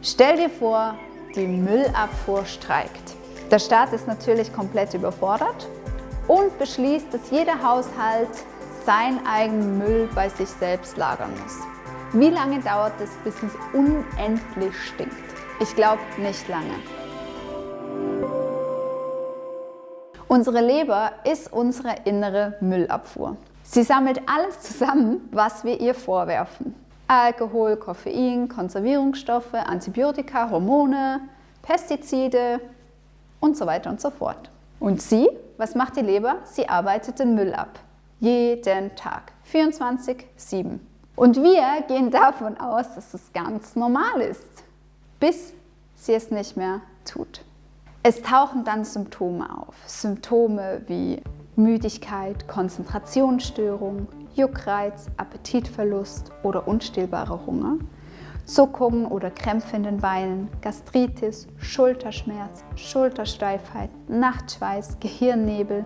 Stell dir vor, die Müllabfuhr streikt. Der Staat ist natürlich komplett überfordert und beschließt, dass jeder Haushalt seinen eigenen Müll bei sich selbst lagern muss. Wie lange dauert es, bis es unendlich stinkt? Ich glaube, nicht lange. Unsere Leber ist unsere innere Müllabfuhr. Sie sammelt alles zusammen, was wir ihr vorwerfen. Alkohol, Koffein, Konservierungsstoffe, Antibiotika, Hormone, Pestizide und so weiter und so fort. Und was macht die Leber? Sie arbeitet den Müll ab. Jeden Tag. 24/7. Und wir gehen davon aus, dass es ganz normal ist, bis sie es nicht mehr tut. Es tauchen dann Symptome auf. Symptome wie Müdigkeit, Konzentrationsstörung, Juckreiz, Appetitverlust oder unstillbarer Hunger, Zuckungen oder Krämpfe in den Beinen, Gastritis, Schulterschmerz, Schultersteifheit, Nachtschweiß, Gehirnnebel,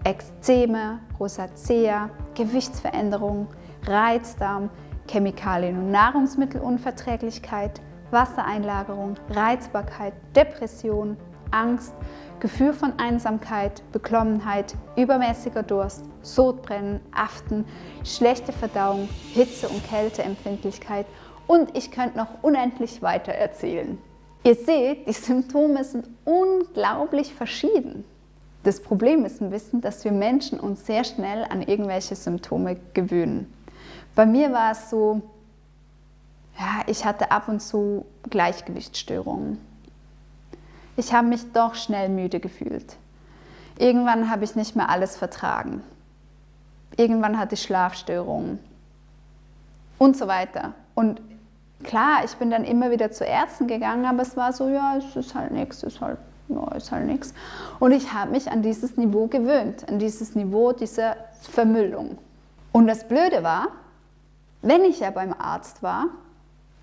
Ekzeme, Rosacea, Gewichtsveränderung, Reizdarm, Chemikalien- und Nahrungsmittelunverträglichkeit, Wassereinlagerung, Reizbarkeit, Depression, Angst, Gefühl von Einsamkeit, Beklommenheit, übermäßiger Durst, Sodbrennen, Aften, schlechte Verdauung, Hitze- und Kälteempfindlichkeit und ich könnte noch unendlich weiter erzählen. Ihr seht, die Symptome sind unglaublich verschieden. Das Problem ist ein bisschen, dass wir Menschen uns sehr schnell an irgendwelche Symptome gewöhnen. Bei mir war es so, ja, ich hatte ab und zu Gleichgewichtsstörungen. Ich habe mich doch schnell müde gefühlt. Irgendwann habe ich nicht mehr alles vertragen. Irgendwann hatte ich Schlafstörungen und so weiter. Und klar, ich bin dann immer wieder zu Ärzten gegangen, aber es war so, ja, es ist halt nichts, ist halt nichts. Und ich habe mich an dieses Niveau gewöhnt, an dieses Niveau dieser Vermüllung. Und das Blöde war, wenn ich ja beim Arzt war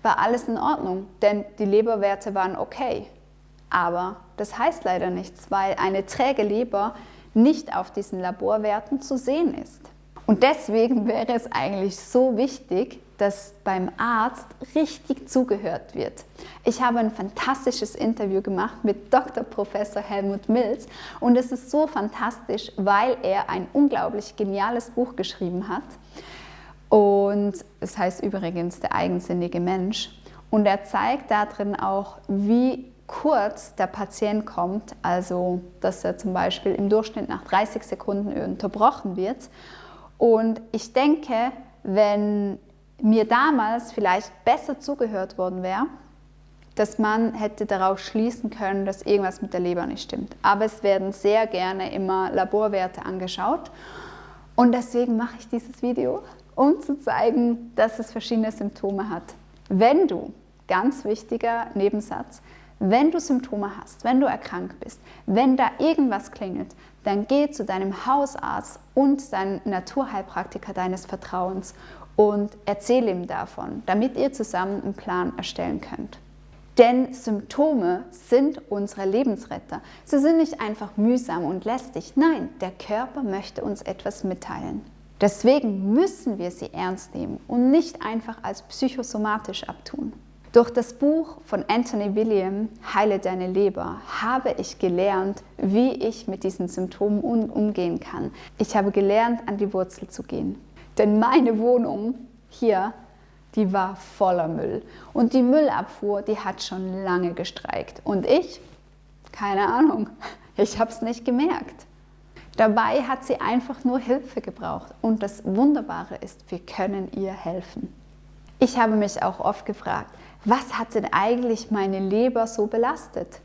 alles in Ordnung, denn die Leberwerte waren okay. Aber das heißt leider nichts, weil eine träge Leber nicht auf diesen Laborwerten zu sehen ist. Und deswegen wäre es eigentlich so wichtig, dass beim Arzt richtig zugehört wird. Ich habe ein fantastisches Interview gemacht mit Dr. Professor Helmut Milz und es ist so fantastisch, weil er ein unglaublich geniales Buch geschrieben hat. Und es heißt übrigens Der eigensinnige Mensch. Und er zeigt darin auch, wie kurz der Patient kommt, also dass er zum Beispiel im Durchschnitt nach 30 Sekunden unterbrochen wird. Und ich denke, wenn mir damals vielleicht besser zugehört worden wäre, dass man hätte darauf schließen können, dass irgendwas mit der Leber nicht stimmt. Aber es werden sehr gerne immer Laborwerte angeschaut. Und deswegen mache ich dieses Video, um zu zeigen, dass es verschiedene Symptome hat. Wenn du, ganz wichtiger Nebensatz, wenn du Symptome hast, wenn du erkrankt bist, wenn da irgendwas klingelt, dann geh zu deinem Hausarzt und deinem Naturheilpraktiker deines Vertrauens und erzähl ihm davon, damit ihr zusammen einen Plan erstellen könnt. Denn Symptome sind unsere Lebensretter. Sie sind nicht einfach mühsam und lästig. Nein, der Körper möchte uns etwas mitteilen. Deswegen müssen wir sie ernst nehmen und nicht einfach als psychosomatisch abtun. Durch das Buch von Anthony William, Heile deine Leber, habe ich gelernt, wie ich mit diesen Symptomen umgehen kann. Ich habe gelernt, an die Wurzel zu gehen. Denn meine Wohnung hier, die war voller Müll. Und die Müllabfuhr, die hat schon lange gestreikt. Und ich, keine Ahnung, ich habe es nicht gemerkt. Dabei hat sie einfach nur Hilfe gebraucht. Und das Wunderbare ist, wir können ihr helfen. Ich habe mich auch oft gefragt, was hat denn eigentlich meine Leber so belastet?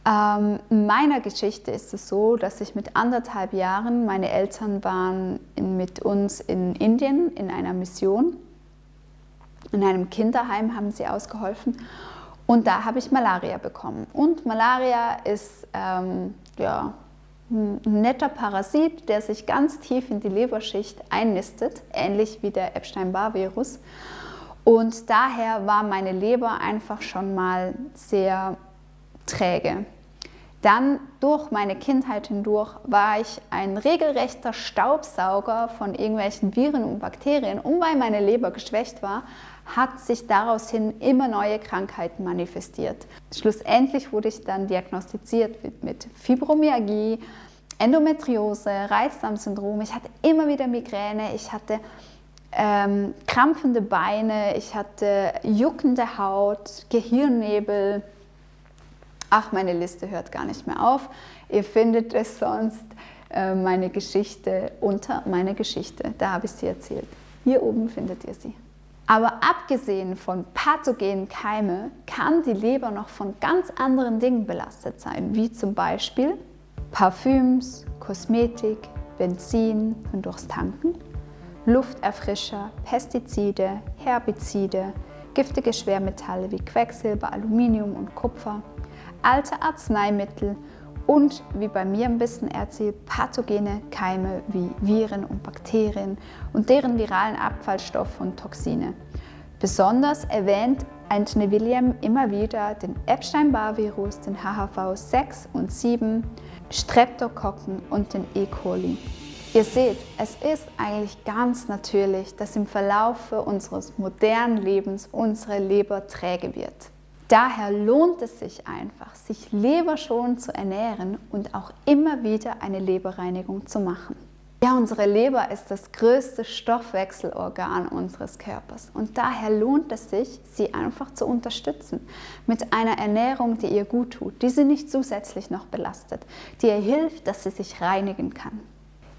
In meiner Geschichte ist es so, dass ich mit 1,5 Jahren, meine Eltern waren mit uns in Indien in einer Mission. In einem Kinderheim haben sie ausgeholfen und da habe ich Malaria bekommen. Und Malaria ist ein netter Parasit, der sich ganz tief in die Leberschicht einnistet, ähnlich wie der Epstein-Barr-Virus. Und daher war meine Leber einfach schon mal sehr träge. Dann durch meine Kindheit hindurch war ich ein regelrechter Staubsauger von irgendwelchen Viren und Bakterien. Und weil meine Leber geschwächt war, hat sich daraus hin immer neue Krankheiten manifestiert. Schlussendlich wurde ich dann diagnostiziert mit Fibromyalgie, Endometriose, Reizdarmsyndrom. Ich hatte immer wieder Migräne, ich hatte krampfende Beine, ich hatte juckende Haut, Gehirnnebel. Ach, meine Liste hört gar nicht mehr auf. Ihr findet es sonst meine Geschichte unter meine Geschichte. Da habe ich sie erzählt. Hier oben findet ihr sie. Aber abgesehen von pathogenen Keime kann die Leber noch von ganz anderen Dingen belastet sein, wie zum Beispiel Parfüms, Kosmetik, Benzin und durchs Tanken, Lufterfrischer, Pestizide, Herbizide, giftige Schwermetalle wie Quecksilber, Aluminium und Kupfer, alte Arzneimittel und, wie bei mir ein bisschen erzählt, pathogene Keime wie Viren und Bakterien und deren viralen Abfallstoffe und Toxine. Besonders erwähnt Anthony William immer wieder den Epstein-Barr-Virus, den HHV 6 und 7, Streptokokken und den E. coli. Ihr seht, es ist eigentlich ganz natürlich, dass im Verlauf unseres modernen Lebens unsere Leber träge wird. Daher lohnt es sich einfach, sich leberschonend zu ernähren und auch immer wieder eine Leberreinigung zu machen. Ja, unsere Leber ist das größte Stoffwechselorgan unseres Körpers und daher lohnt es sich, sie einfach zu unterstützen mit einer Ernährung, die ihr gut tut, die sie nicht zusätzlich noch belastet, die ihr hilft, dass sie sich reinigen kann.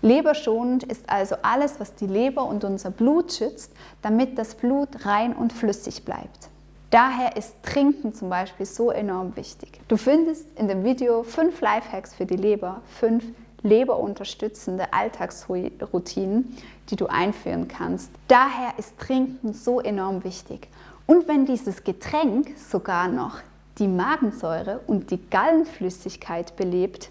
Leberschonend ist also alles, was die Leber und unser Blut schützt, damit das Blut rein und flüssig bleibt. Daher ist Trinken zum Beispiel so enorm wichtig. Du findest in dem Video 5 Lifehacks für die Leber, 5 leberunterstützende Alltagsroutinen, die du einführen kannst. Daher ist Trinken so enorm wichtig. Und wenn dieses Getränk sogar noch die Magensäure und die Gallenflüssigkeit belebt,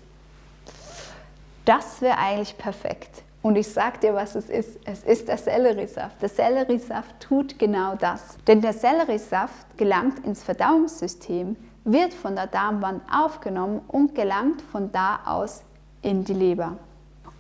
das wäre eigentlich perfekt. Und ich sage dir, was es ist. Es ist der Selleriesaft. Der Selleriesaft tut genau das. Denn der Selleriesaft gelangt ins Verdauungssystem, wird von der Darmwand aufgenommen und gelangt von da aus in die Leber.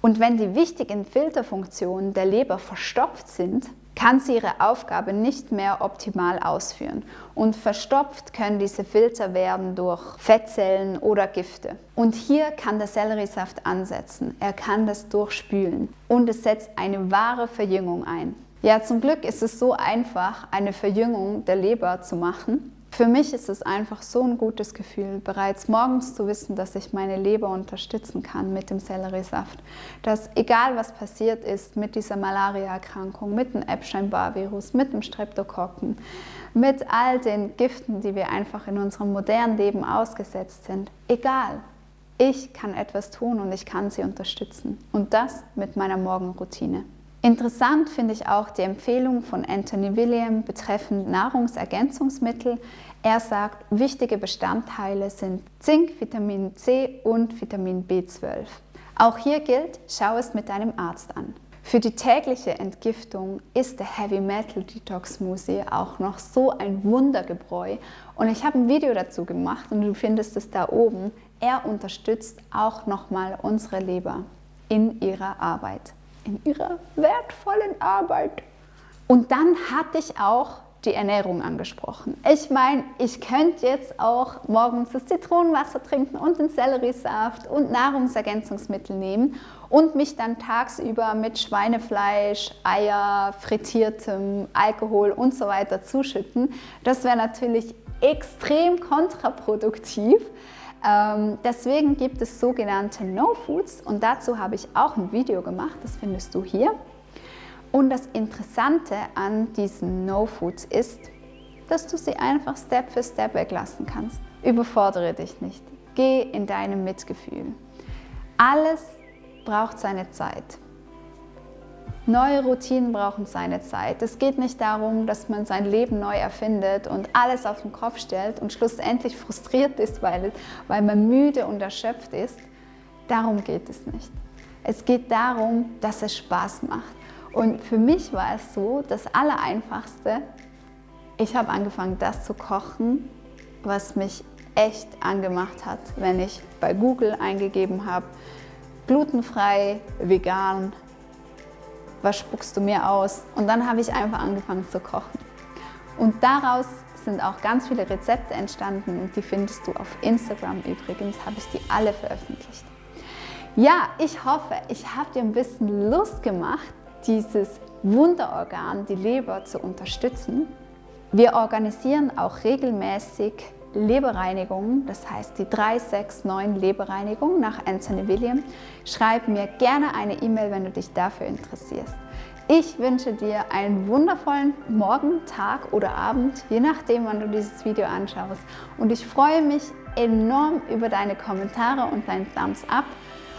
Und wenn die wichtigen Filterfunktionen der Leber verstopft sind, kann sie ihre Aufgabe nicht mehr optimal ausführen. Und verstopft können diese Filter werden durch Fettzellen oder Gifte. Und hier kann der Selleriesaft ansetzen. Er kann das durchspülen. Und es setzt eine wahre Verjüngung ein. Ja, zum Glück ist es so einfach, eine Verjüngung der Leber zu machen. Für mich ist es einfach so ein gutes Gefühl, bereits morgens zu wissen, dass ich meine Leber unterstützen kann mit dem Selleriesaft. Dass egal was passiert ist mit dieser Malaria-Erkrankung, mit dem Epstein-Barr-Virus, mit dem Streptokokken, mit all den Giften, die wir einfach in unserem modernen Leben ausgesetzt sind, egal, ich kann etwas tun und ich kann sie unterstützen. Und das mit meiner Morgenroutine. Interessant finde ich auch die Empfehlung von Anthony William betreffend Nahrungsergänzungsmittel. Er sagt, wichtige Bestandteile sind Zink, Vitamin C und Vitamin B12. Auch hier gilt, schau es mit deinem Arzt an. Für die tägliche Entgiftung ist der Heavy Metal Detox Smoothie auch noch so ein Wundergebräu. Und ich habe ein Video dazu gemacht und du findest es da oben. Er unterstützt auch nochmal unsere Leber in ihrer Arbeit. In ihrer wertvollen Arbeit. Und dann hatte ich auch die Ernährung angesprochen. Ich meine, ich könnte jetzt auch morgens das Zitronenwasser trinken und den Selleriesaft und Nahrungsergänzungsmittel nehmen und mich dann tagsüber mit Schweinefleisch, Eier, frittiertem Alkohol und so weiter zuschütten. Das wäre natürlich extrem kontraproduktiv. Deswegen gibt es sogenannte No-Foods und dazu habe ich auch ein Video gemacht, das findest du hier. Und das Interessante an diesen No-Foods ist, dass du sie einfach Step für Step weglassen kannst. Überfordere dich nicht, geh in deinem Mitgefühl. Alles braucht seine Zeit. Neue Routinen brauchen seine Zeit. Es geht nicht darum, dass man sein Leben neu erfindet und alles auf den Kopf stellt und schlussendlich frustriert ist, weil man müde und erschöpft ist. Darum geht es nicht. Es geht darum, dass es Spaß macht. Und für mich war es so, das Allereinfachste, ich habe angefangen, das zu kochen, was mich echt angemacht hat, wenn ich bei Google eingegeben habe, glutenfrei, vegan, was spuckst du mir aus? Und dann habe ich einfach angefangen zu kochen. Und daraus sind auch ganz viele Rezepte entstanden und die findest du auf Instagram übrigens, habe ich die alle veröffentlicht. Ja, ich hoffe, ich habe dir ein bisschen Lust gemacht, dieses Wunderorgan, die Leber, zu unterstützen. Wir organisieren auch regelmäßig Leberreinigungen, das heißt die 369 Leberreinigung nach Anthony William. Schreib mir gerne eine E-Mail, wenn du dich dafür interessierst. Ich wünsche dir einen wundervollen Morgen, Tag oder Abend, je nachdem, wann du dieses Video anschaust. Und ich freue mich enorm über deine Kommentare und deinen Thumbs up.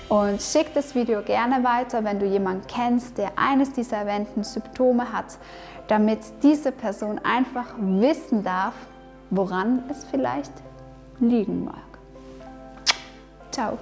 Und schick das Video gerne weiter, wenn du jemanden kennst, der eines dieser erwähnten Symptome hat, damit diese Person einfach wissen darf, woran es vielleicht liegen mag. Ciao.